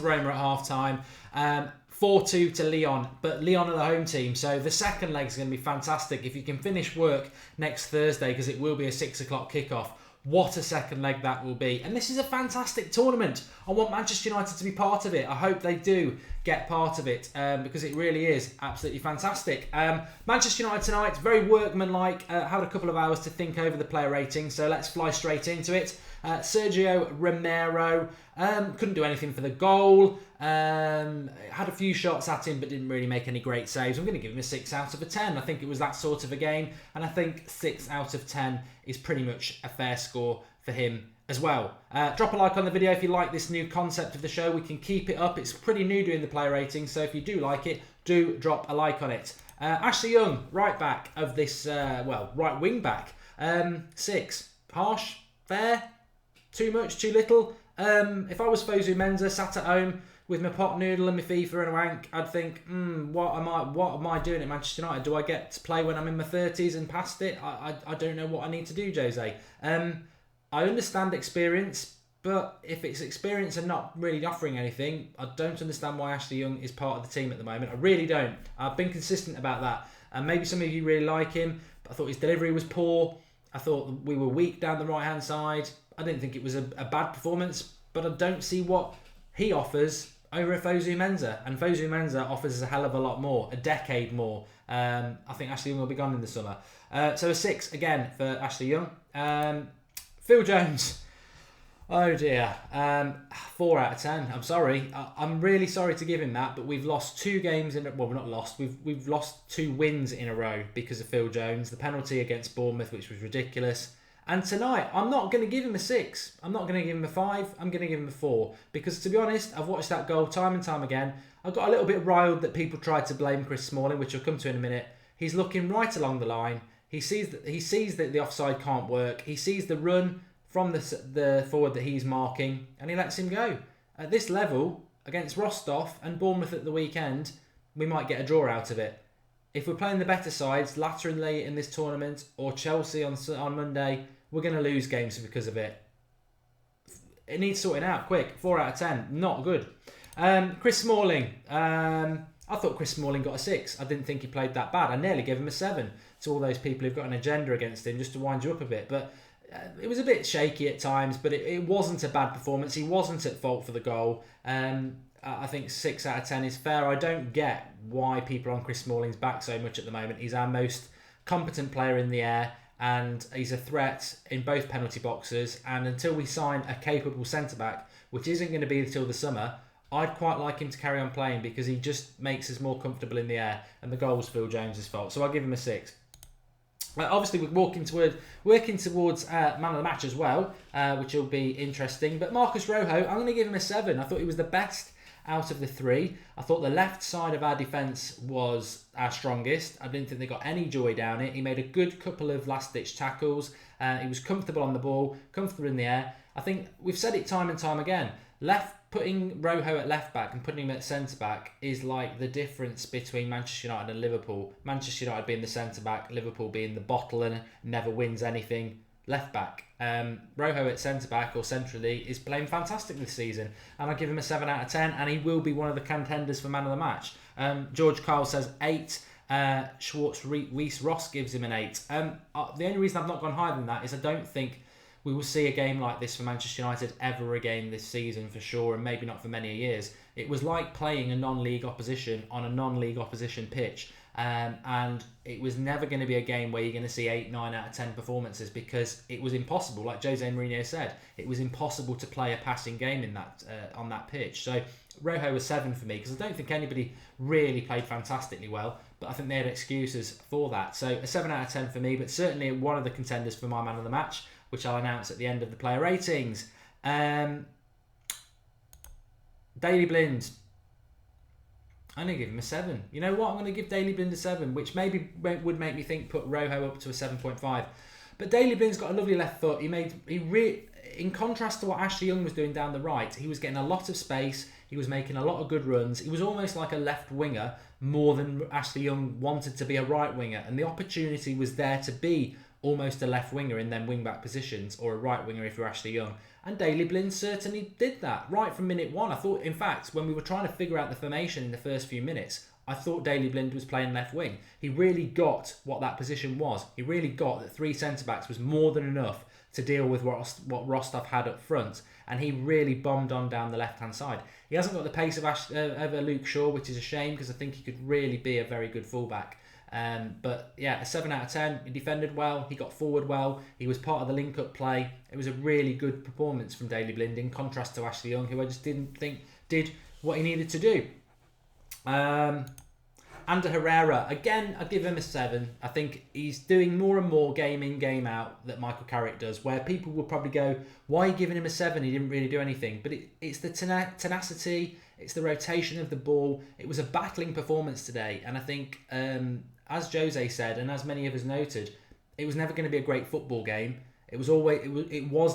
Roma at half-time. 4-2 to Lyon, but Lyon are the home team, so the second leg is going to be fantastic. If you can finish work next Thursday, because it will be a 6 o'clock kickoff, what a second leg that will be. And this is a fantastic tournament. I want Manchester United to be part of it. I hope they do get part of it, because it really is absolutely fantastic. Manchester United tonight, very workmanlike. Had a couple of hours to think over the player rating, so let's fly straight into it. Sergio Romero couldn't do anything for the goal. Had a few shots at him but didn't really make any great saves. I'm going to give him a 6 out of 10. I think it was that sort of a game, and I think 6 out of 10 is pretty much a fair score for him as well. Drop a like on the video if you like this new concept of the show. We can keep it up. It's pretty new doing the player rating, so if you do like it, do drop a like on it. Ashley Young, right back of this, right wing back. 6. Harsh? Fair? Too much? Too little? If I was Fosu Mensah, sat at home with my pot noodle and my FIFA and a wank, I'd think, what am I doing at Manchester United? Do I get to play when I'm in my 30s and past it? I don't know what I need to do, Jose. I understand experience, but if it's experience and not really offering anything, I don't understand why Ashley Young is part of the team at the moment. I really don't. I've been consistent about that. And maybe some of you really like him, but I thought his delivery was poor. I thought we were weak down the right-hand side. I didn't think it was a bad performance, but I don't see what he offers over a Fosu Mensah. And Fosu Mensah offers a hell of a lot more, a decade more. I think Ashley Young will be gone in the summer. So a 6 again for Ashley Young. Phil Jones. Oh dear. 4 out of 10. I'm sorry. I'm really sorry to give him that, but we've lost 2 games in. Well, we're not lost. We've lost 2 wins in a row because of Phil Jones. The penalty against Bournemouth, which was ridiculous. And tonight, I'm not going to give him a 6. I'm not going to give him a 5. I'm going to give him a 4. Because to be honest, I've watched that goal time and time again. I got a little bit riled that people tried to blame Chris Smalling, which I'll come to in a minute. He's looking right along the line. He sees that the offside can't work. He sees the run from the forward that he's marking, and he lets him go. At this level, against Rostov and Bournemouth at the weekend, we might get a draw out of it. If we're playing the better sides, laterally in this tournament, or Chelsea on Monday, we're going to lose games because of it. It needs sorting out quick. 4 out of 10. Not good. Chris Smalling. I thought Chris Smalling got a 6. I didn't think he played that bad. I nearly gave him a 7 to all those people who've got an agenda against him, just to wind you up a bit. But it was a bit shaky at times, but it wasn't a bad performance. He wasn't at fault for the goal. I think 6 out of 10 is fair. I don't get why people are on Chris Smalling's back so much at the moment. He's our most competent player in the air, and he's a threat in both penalty boxes. And until we sign a capable centre-back, which isn't going to be until the summer, I'd quite like him to carry on playing because he just makes us more comfortable in the air, and the goal was Phil Jones' fault. So I'll give him a 6. Obviously, we're working towards man of the match as well, which will be interesting. But Marcus Rojo, I'm going to give him a 7. I thought he was the best out of the 3. I thought the left side of our defence was our strongest. I didn't think they got any joy down it. He made a good couple of last-ditch tackles. He was comfortable on the ball, comfortable in the air. I think we've said it time and time again. Putting Rojo at left back and putting him at centre back is like the difference between Manchester United and Liverpool. Manchester United being the centre back, Liverpool being the bottle and never wins anything left back. Rojo at centre back or centrally is playing fantastic this season, and I give him a 7 out of 10, and he will be one of the contenders for man of the match. George Kyle says 8. Schwartz Weiss Ross gives him an 8. The only reason I've not gone higher than that is I don't think we will see a game like this for Manchester United ever again this season for sure, and maybe not for many years. It was like playing a non-league opposition on a non-league opposition pitch, and it was never going to be a game where you're going to see 8, 9 out of 10 performances, because it was impossible. Like Jose Mourinho said, it was impossible to play a passing game in that on that pitch. So Rojo was 7 for me, because I don't think anybody really played fantastically well, but I think they had excuses for that. So a 7 out of 10 for me, but certainly one of the contenders for my man of the match, which I'll announce at the end of the player ratings. Daley Blind. I'm going to give him a 7. You know what? I'm going to give Daley Blind a 7, which maybe would make me think put Rojo up to a 7.5. But Daley Blind's got a lovely left foot. In contrast to what Ashley Young was doing down the right, he was getting a lot of space. He was making a lot of good runs. He was almost like a left winger more than Ashley Young wanted to be a right winger. And the opportunity was there to be almost a left winger in them wing-back positions, or a right winger if you're Ashley Young. And Daley Blind certainly did that. Right from minute one, I thought, in fact, when we were trying to figure out the formation in the first few minutes, I thought Daley Blind was playing left wing. He really got what that position was. He really got that 3 centre-backs was more than enough to deal with what Rostov had up front. And he really bombed on down the left-hand side. He hasn't got the pace of Luke Shaw, which is a shame, because I think he could really be a very good fullback. But yeah, a 7 out of 10. He defended well. He got forward well. He was part of the link-up play. It was a really good performance from Daley Blind, in contrast to Ashley Young, who I just didn't think did what he needed to do. Ander Herrera, again, I'd give him a 7. I think he's doing more and more game in, game out that Michael Carrick does, where people will probably go, why are you giving him a 7? He didn't really do anything. But it's the tenacity, it's the rotation of the ball. It was a battling performance today. And I think, as Jose said, and as many of us noted, it was never going to be a great football game. It was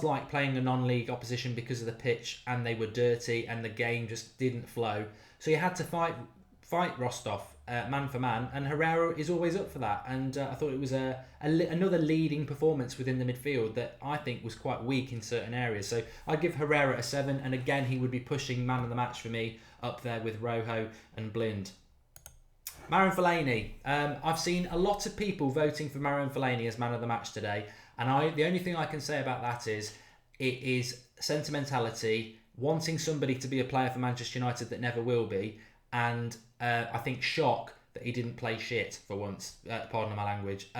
like playing a non-league opposition because of the pitch, and they were dirty, and the game just didn't flow. So you had to fight Rostov, man for man, and Herrera is always up for that. And I thought it was another leading performance within the midfield that I think was quite weak in certain areas. So I'd give Herrera a 7, and again, he would be pushing man of the match for me up there with Rojo and Blind. Marouane Fellaini. I've seen a lot of people voting for Marouane Fellaini as man of the match today, and the only thing I can say about that is it is sentimentality, wanting somebody to be a player for Manchester United that never will be, and I think shock that he didn't play shit for once, pardon my language.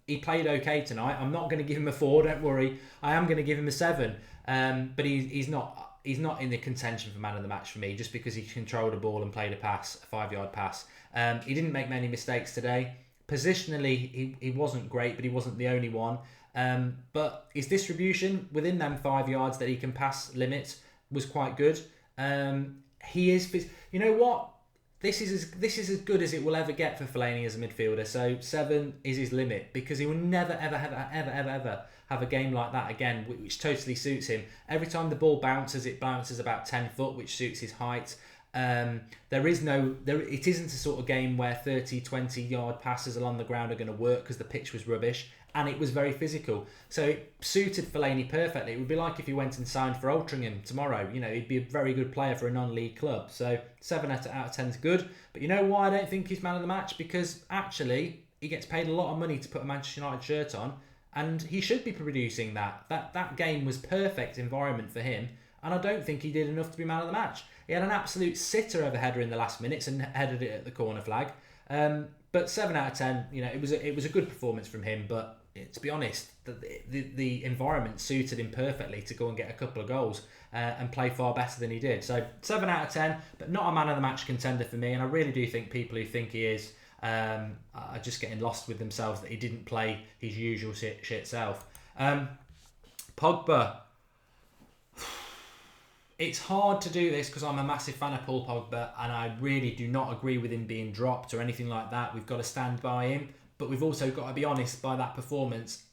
He played okay tonight. I'm not going to give him a 4, don't worry. I am going to give him a 7, but he's not in the contention for man of the match for me, just because he controlled a ball and played a 5-yard pass. He didn't make many mistakes today. Positionally, he wasn't great, but he wasn't the only one. But his distribution within them 5 yards that he can pass limit was quite good. He is, you know what? This is as good as it will ever get for Fellaini as a midfielder. So 7 is his limit, because he will never ever have a game like that again, which totally suits him. Every time the ball bounces, it bounces about 10 foot, which suits his height. It isn't a sort of game where 30, 20 yard passes along the ground are going to work because the pitch was rubbish, and it was very physical. So it suited Fellaini perfectly. It would be like if he went and signed for Altrincham tomorrow. You know, he'd be a very good player for a non-league club. So 7 out of 10 is good. But you know why I don't think he's man of the match? Because actually, he gets paid a lot of money to put a Manchester United shirt on, and he should be producing that. That game was perfect environment for him, and I don't think he did enough to be man of the match. He had an absolute sitter of a header in the last minutes and headed it at the corner flag. But 7 out of 10, you know, it was a good performance from him. But to be honest, the environment suited him perfectly to go and get a couple of goals and play far better than he did. So 7 out of 10, but not a man of the match contender for me. And I really do think people who think he is are just getting lost with themselves that he didn't play his usual shit self. Pogba. It's hard to do this because I'm a massive fan of Paul Pogba, and I really do not agree with him being dropped or anything like that. We've got to stand by him, but we've also got to be honest by that performance.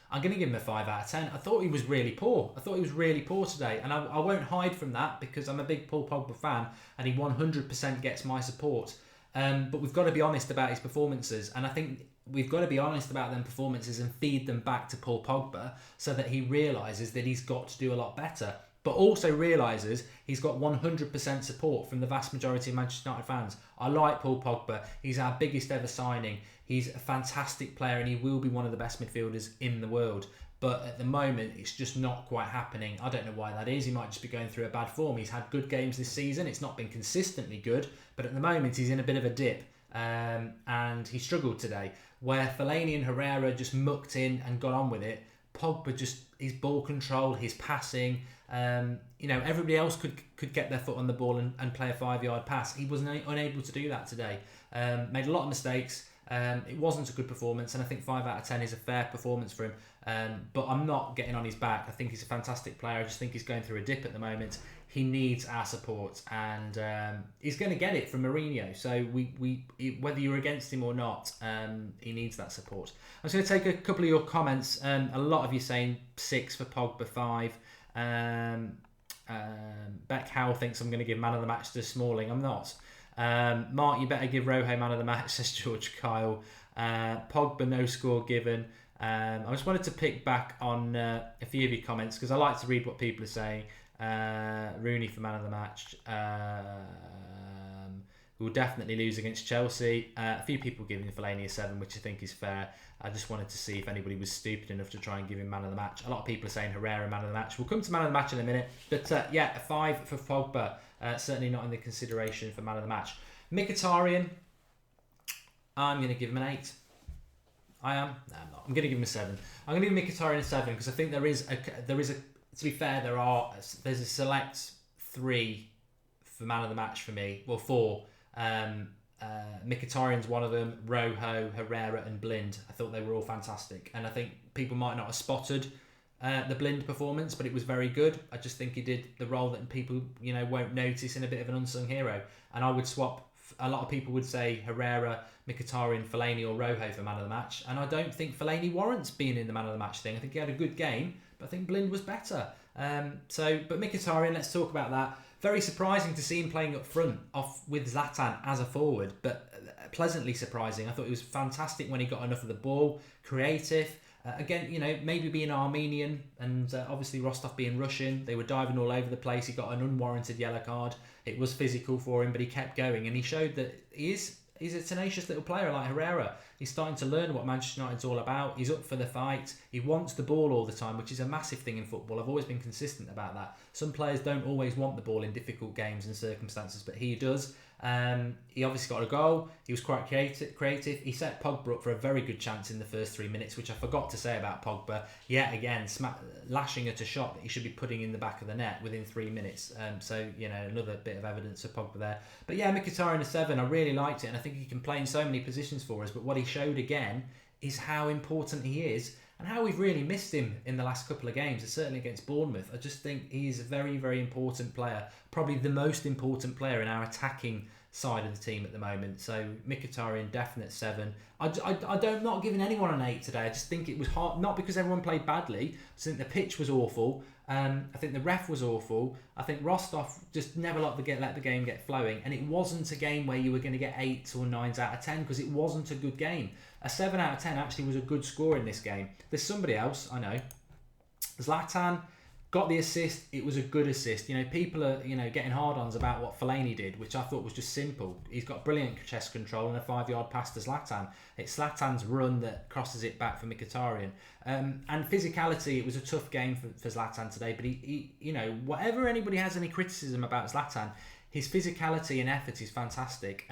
I'm going to give him a 5 out of 10. I thought he was really poor. Today, and I won't hide from that because I'm a big Paul Pogba fan, and he 100% gets my support. But we've got to be honest about his performances, and I think we've got to be honest about them performances and feed them back to Paul Pogba so that he realises that he's got to do a lot better. But also realises he's got 100% support from the vast majority of Manchester United fans. I like Paul Pogba. He's our biggest ever signing. He's a fantastic player, and he will be one of the best midfielders in the world. But at the moment, it's just not quite happening. I don't know why that is. He might just be going through a bad form. He's had good games this season. It's not been consistently good. But at the moment, he's in a bit of a dip. And he struggled today. Where Fellaini and Herrera just mucked in and got on with it, Pogba just, his ball control, his passing... everybody else could get their foot on the ball and play a 5-yard pass. He was unable to do that today. Made a lot of mistakes. It wasn't a good performance, and I think 5 out of 10 is a fair performance for him. But I'm not getting on his back. I think he's a fantastic player. I just think he's going through a dip at the moment. He needs our support, and he's going to get it from Mourinho. So we whether you're against him or not, he needs that support. I'm just going to take a couple of your comments. A lot of you saying 6 for Pogba, 5. Beck Howell thinks I'm going to give man of the match to Smalling. I'm not. Mark, you better give Rojo man of the match, says George Kyle. Pogba, no score given. I just wanted to pick back on a few of your comments because I like to read what people are saying. Rooney for man of the match. We'll definitely lose against Chelsea. A few people giving Fellaini a 7, which I think is fair. I just wanted to see if anybody was stupid enough to try and give him man of the match. A lot of people are saying Herrera man of the match. We'll come to man of the match in a minute. But a 5 for Pogba. Certainly not in the consideration for man of the match. Mkhitaryan, I'm going to give him an 8. I am? No, I'm not. I'm going to give him a 7. I'm going to give Mkhitaryan a 7 because I think there is a. To be fair, there's a select 3 for man of the match for me. Well, 4. Mkhitaryan's one of them. Rojo, Herrera, and Blind. I thought they were all fantastic, and I think people might not have spotted the Blind performance, but it was very good. I just think he did the role that people won't notice in a bit of an unsung hero. And I would swap. A lot of people would say Herrera, Mkhitaryan, Fellaini, or Rojo for man of the match, and I don't think Fellaini warrants being in the man of the match thing. I think he had a good game, but I think Blind was better. But Mkhitaryan, let's talk about that. Very surprising to see him playing up front with Zlatan as a forward, but pleasantly surprising. I thought it was fantastic when he got enough of the ball, creative. Again, maybe being Armenian and obviously Rostov being Russian, they were diving all over the place. He got an unwarranted yellow card. It was physical for him, but he kept going, and he showed that he's a tenacious little player like Herrera. He's starting to learn what Manchester United's all about. He's up for the fight. He wants the ball all the time, which is a massive thing in football. I've always been consistent about that. Some players don't always want the ball in difficult games and circumstances, but he does. He obviously got a goal. He was quite creative. He set Pogba up for a very good chance in the first 3 minutes, which I forgot to say about Pogba. Yet again, lashing at a shot that he should be putting in the back of the net within 3 minutes. Another bit of evidence of Pogba there. But yeah, Mkhitaryan a 7. I really liked it, and I think he can play in so many positions for us. But what he showed again is how important he is and how we've really missed him in the last couple of games, certainly against Bournemouth. I just think he's a very, very important player, probably the most important player in our attacking side of the team at the moment. So Mkhitaryan, definite 7. I'm not giving anyone an 8 today. I just think it was hard, not because everyone played badly. I just think the pitch was awful. I think the ref was awful. I think Rostov just never let the game get flowing, and it wasn't a game where you were going to get 8s or 9s out of 10 because it wasn't a good game. A 7 out of 10 actually was a good score in this game. There's somebody else, I know. Zlatan got the assist. It was a good assist. People are getting hard-ons about what Fellaini did, which I thought was just simple. He's got brilliant chest control and a 5-yard pass to Zlatan. It's Zlatan's run that crosses it back for Mkhitaryan. And physicality, it was a tough game for Zlatan today. But he whatever anybody has any criticism about Zlatan, his physicality and effort is fantastic.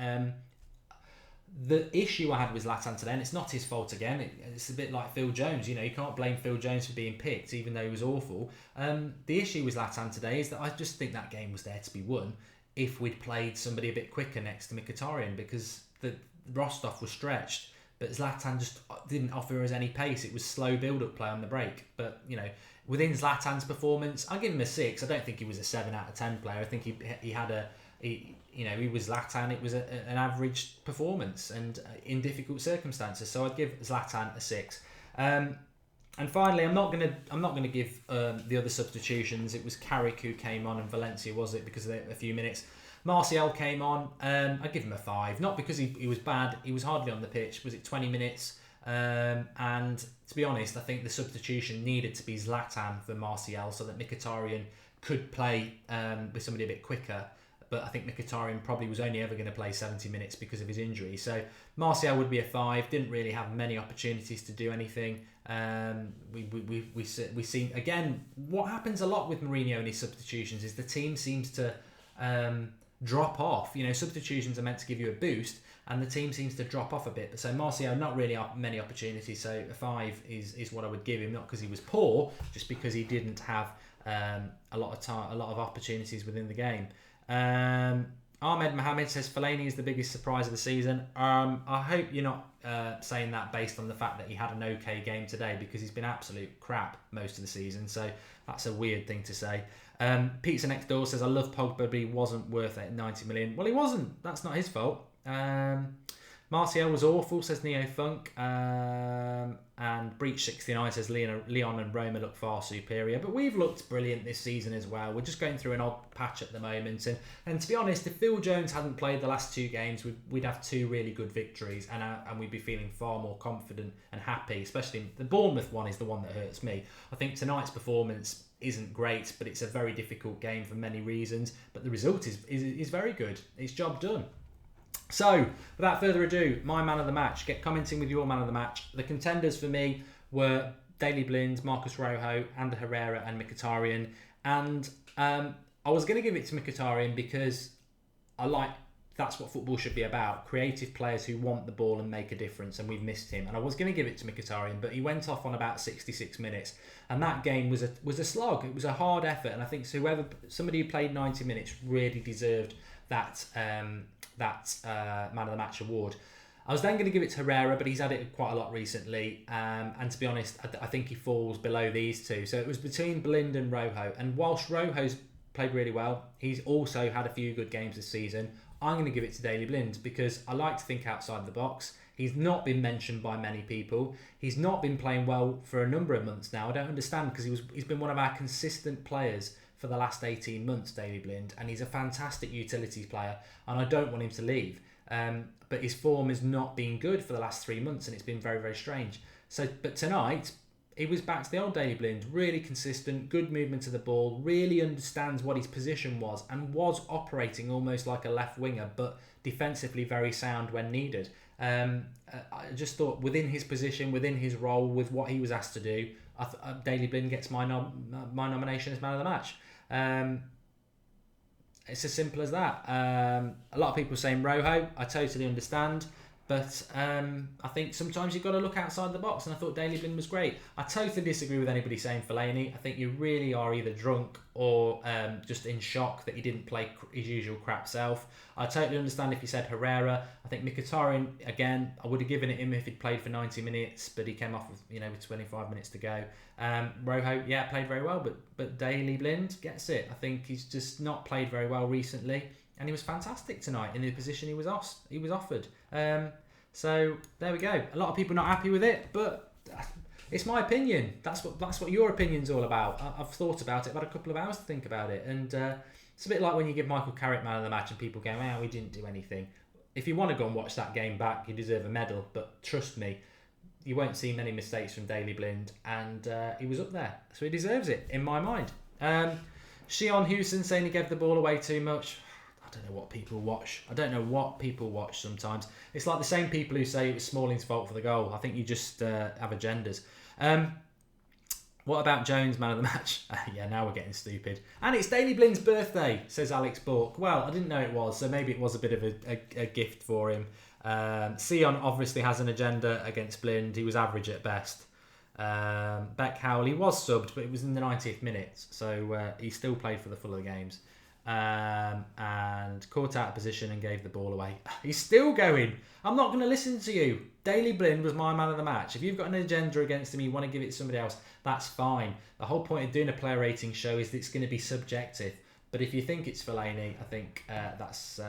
The issue I had with Zlatan today, and it's not his fault again, it's a bit like Phil Jones. You can't blame Phil Jones for being picked, even though he was awful. The issue with Zlatan today is that I just think that game was there to be won if we'd played somebody a bit quicker next to Mkhitaryan, because the Rostov was stretched, but Zlatan just didn't offer us any pace. It was slow build-up play on the break. But, within Zlatan's performance, I'll give him a 6. I don't think he was a 7 out of 10 player. I think he had he was Zlatan. It was an average performance and in difficult circumstances. So I'd give Zlatan a 6. And finally, I'm not gonna give the other substitutions. It was Carrick who came on and Valencia, was it? Because of a few minutes. Martial came on. I'd give him a 5. Not because he was bad. He was hardly on the pitch. Was it 20 minutes? And to be honest, I think the substitution needed to be Zlatan for Martial so that Mkhitaryan could play with somebody a bit quicker. But I think Mkhitaryan probably was only ever going to play 70 minutes because of his injury. So Martial would be a 5. Didn't really have many opportunities to do anything. We see again what happens a lot with Mourinho and his substitutions is the team seems to drop off. Substitutions are meant to give you a boost, and the team seems to drop off a bit. So Martial, not really many opportunities. So a 5 is what I would give him, not because he was poor, just because he didn't have a lot of opportunities within the game. Ahmed Mohammed says Fellaini is the biggest surprise of the season. I hope you're not saying that based on the fact that he had an okay game today, because he's been absolute crap most of the season. So that's a weird thing to say. Pizza Next Door says I love Pogba, but he wasn't worth it at 90 million. Well, he wasn't. That's not his fault. Martial was awful, says Neo Funk. And Breach69 says Leon and Roma look far superior. But we've looked brilliant this season as well. We're just going through an odd patch at the moment. And to be honest, if Phil Jones hadn't played the last 2 games, we'd have 2 really good victories. And we'd be feeling far more confident and happy. Especially the Bournemouth one is the one that hurts me. I think tonight's performance isn't great, but it's a very difficult game for many reasons. But the result is very good. It's job done. So, without further ado, my man of the match. Get commenting with your man of the match. The contenders for me were Daley Blind, Marcus Rojo, Ander Herrera and Mkhitaryan. And I was going to give it to Mkhitaryan because that's what football should be about. Creative players who want the ball and make a difference, and we've missed him. And I was going to give it to Mkhitaryan, but he went off on about 66 minutes. And that game was a slog. It was a hard effort. And I think somebody who played 90 minutes really deserved that man of the match award. I was then going to give it to Herrera, but he's had it quite a lot recently, and to be honest, I think he falls below these 2. So it was between Blind and Rojo, and whilst Rojo's played really well, he's also had a few good games this season. I'm going to give it to Daley Blind because I like to think outside the box. He's not been mentioned by many people. He's not been playing well for a number of months now. I don't understand because he's been one of our consistent players for the last 18 months, Daley Blind, and he's a fantastic utilities player, and I don't want him to leave. But his form has not been good for the last 3 months, and it's been very, very strange. But tonight, he was back to the old Daley Blind, really consistent, good movement to the ball, really understands what his position was, and was operating almost like a left winger, but defensively very sound when needed. I just thought within his position, within his role, with what he was asked to do, Daley Blind gets my nomination as man of the match. It's as simple as that. A lot of people saying Rojo. I totally understand, but I think sometimes you've got to look outside the box, and I thought Daley Blind was great. I totally disagree with anybody saying Fellaini. I think you really are either drunk or just in shock that he didn't play his usual crap self. I totally understand if you said Herrera. I think Mkhitaryan, again, I would have given it him if he'd played for 90 minutes, but he came off with 25 minutes to go. Rojo, played very well, but Daley Blind gets it. I think he's just not played very well recently, and he was fantastic tonight in the position he was offered. So there we go. A lot of people not happy with it, but it's my opinion. That's what your opinion's all about. I've thought about it. I've had a couple of hours to think about it, and it's a bit like when you give Michael Carrick man of the match and people go, we didn't do anything. If you want to go and watch that game back, you deserve a medal, but trust me, you won't see many mistakes from Daley Blind, and he was up there, so he deserves it in my mind. Shion Hewson saying he gave the ball away too much. I don't know what people watch sometimes. It's like the same people who say it was Smalling's fault for the goal. I think you just have agendas. What about Jones, man of the match? Now we're getting stupid. And it's Daley Blind's birthday, says Alex Bork. Well, I didn't know it was, so maybe it was a bit of a gift for him. Sion obviously has an agenda against Blind. He was average at best. Beck Howell, he was subbed, but it was in the 90th minute, so he still played for the full of the games. And caught out of position and gave the ball away. He's still going. I'm not going to listen to you. Daley Blind was my man of the match. If you've got an agenda against him, you want to give it to somebody else, that's fine. The whole point of doing a player rating show is that it's going to be subjective. But if you think it's Fellaini, I think that's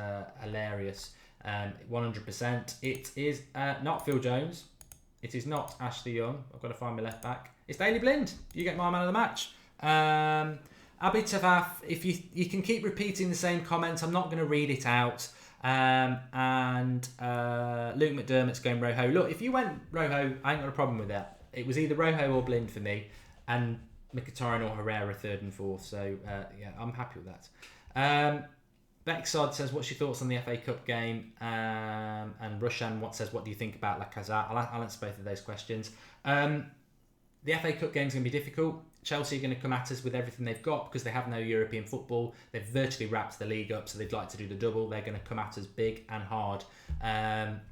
hilarious. 100%. It is not Phil Jones. It is not Ashley Young. I've got to find my left back. It's Daley Blind. You get my man of the match. Abi Tavaf, if you can keep repeating the same comment, I'm not going to read it out. And Luke McDermott's going Rojo. Look, if you went Rojo, I ain't got a problem with that. It was either Rojo or Blind for me, and Mkhitaryan or Herrera third and fourth. So I'm happy with that. Bexod says, what's your thoughts on the FA Cup game? And Rushan says, what do you think about Lacazette? I'll answer both of those questions. The FA Cup game is going to be difficult. Chelsea are going to come at us with everything they've got because they have no European football. They've virtually wrapped the league up, so they'd like to do the double. They're going to come at us big and hard.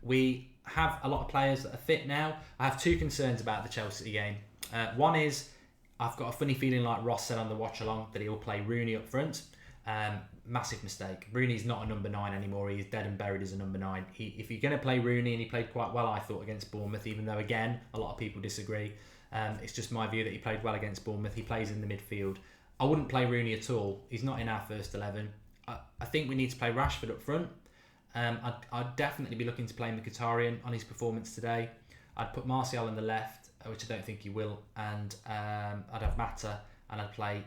We have a lot of players that are fit now. I have two concerns about the Chelsea game. One is I've got a funny feeling, like Ross said on the watch along, that he'll play Rooney up front. Massive mistake. Rooney's not a number 9 anymore. He's dead and buried as a number 9. If you're going to play Rooney, and he played quite well, I thought, against Bournemouth, even though, again, a lot of people disagree. It's just my view that he played well against Bournemouth. He plays in the midfield. I wouldn't play Rooney at all. He's not in our first 11. I think we need to play Rashford up front. I'd definitely be looking to play Mkhitaryan on his performance today. I'd put Martial on the left, which I don't think he will, and I'd have Mata, and I'd play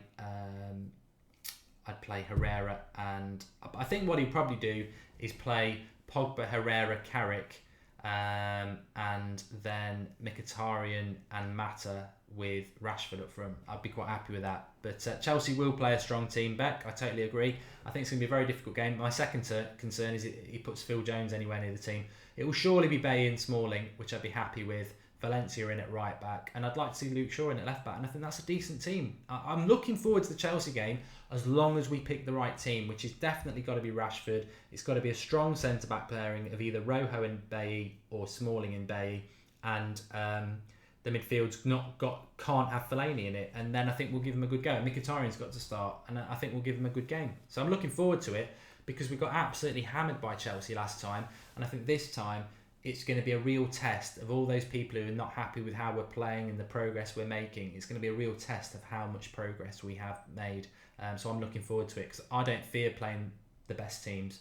Herrera, and I think what he'd probably do is play Pogba, Herrera, Carrick, and then Mkhitaryan and Mata with Rashford up front. I'd be quite happy with that. But Chelsea will play a strong team, Beck. I totally agree. I think it's going to be a very difficult game. My second concern is he puts Phil Jones anywhere near the team. It will surely be Bailly and Smalling, which I'd be happy with. Valencia in at right back, and I'd like to see Luke Shaw in at left back, and I think that's a decent team. I'm looking forward to the Chelsea game as long as we pick the right team, which is definitely got to be Rashford. It's got to be a strong centre back pairing of either Rojo and Bailly or Smalling and Bailly, and the midfield's can't have Fellaini in it, and then I think we'll give him a good go. Mkhitaryan's got to start, and I think we'll give him a good game. So I'm looking forward to it because we got absolutely hammered by Chelsea last time, and I think this time it's going to be a real test of all those people who are not happy with how we're playing and the progress we're making. It's going to be a real test of how much progress we have made. So I'm looking forward to it because I don't fear playing the best teams.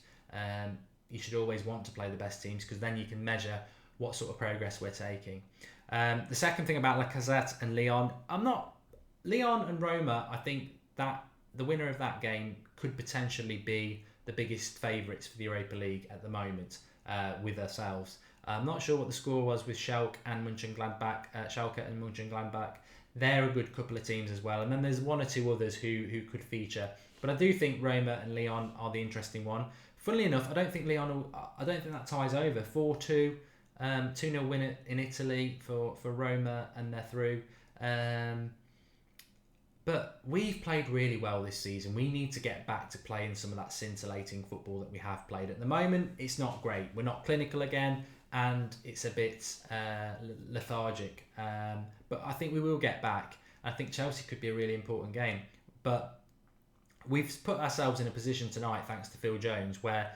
You should always want to play the best teams because then you can measure what sort of progress we're taking. The second thing about Lacazette and Lyon, Lyon and Roma, I think that the winner of that game could potentially be the biggest favourites for the Europa League at the moment with ourselves. I'm not sure what the score was with Schalke and Mönchengladbach. They're a good couple of teams as well. And then there's one or two others who could feature. But I do think Roma and Lyon are the interesting one. Funnily enough, I don't think that ties over. 4-2, 2-0 win in Italy for Roma, and they're through. But we've played really well this season. We need to get back to playing some of that scintillating football that we have played. At the moment, it's not great. We're not clinical again, and it's a bit lethargic. But I think we will get back. I think Chelsea could be a really important game. But we've put ourselves in a position tonight, thanks to Phil Jones, where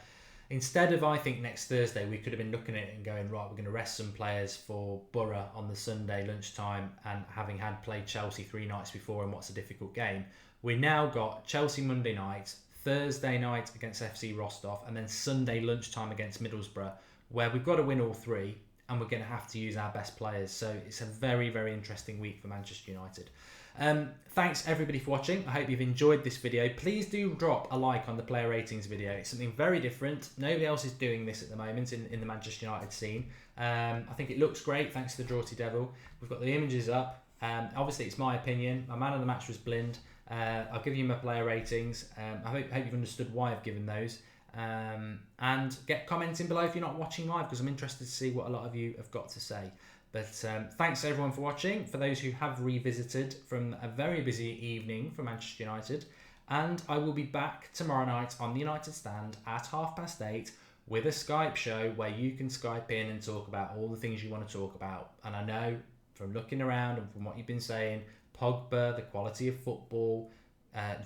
instead of, I think, next Thursday, we could have been looking at it and going, right, we're going to rest some players for Borough on the Sunday lunchtime, and having had played Chelsea 3 nights before in what's a difficult game, we now got Chelsea Monday night, Thursday night against FC Rostov, and then Sunday lunchtime against Middlesbrough, where we've got to win all 3, and we're going to have to use our best players. So it's a very, very interesting week for Manchester United. Thanks everybody for watching. I hope you've enjoyed this video. Please do drop a like on the player ratings video. It's something very different. Nobody else is doing this at the moment in the Manchester United scene. I think it looks great thanks to the Draughty Devil. We've got the images up. Obviously it's my opinion. My man of the match was Blind. I'll give you my player ratings. I hope you've understood why I've given those. And get commenting below if you're not watching live, because I'm interested to see what a lot of you have got to say. But thanks everyone for watching. For those who have revisited from a very busy evening for Manchester United, and I will be back tomorrow night on the United Stand at 8:30 with a Skype show where you can Skype in and talk about all the things you want to talk about. And I know from looking around and from what you've been saying, Pogba, the quality of football,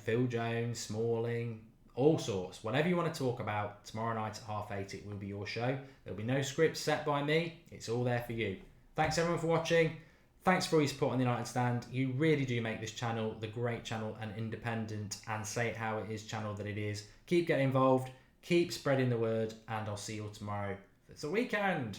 Phil Jones, Smalling, all sorts. Whatever you want to talk about, tomorrow night at 8:30 it will be your show. There'll be no script set by me. It's all there for you. Thanks everyone for watching. Thanks for all your support on the United Stand. You really do make this channel the great channel and independent and say it how it is channel that it is. Keep getting involved. Keep spreading the word, and I'll see you all tomorrow. It's a weekend.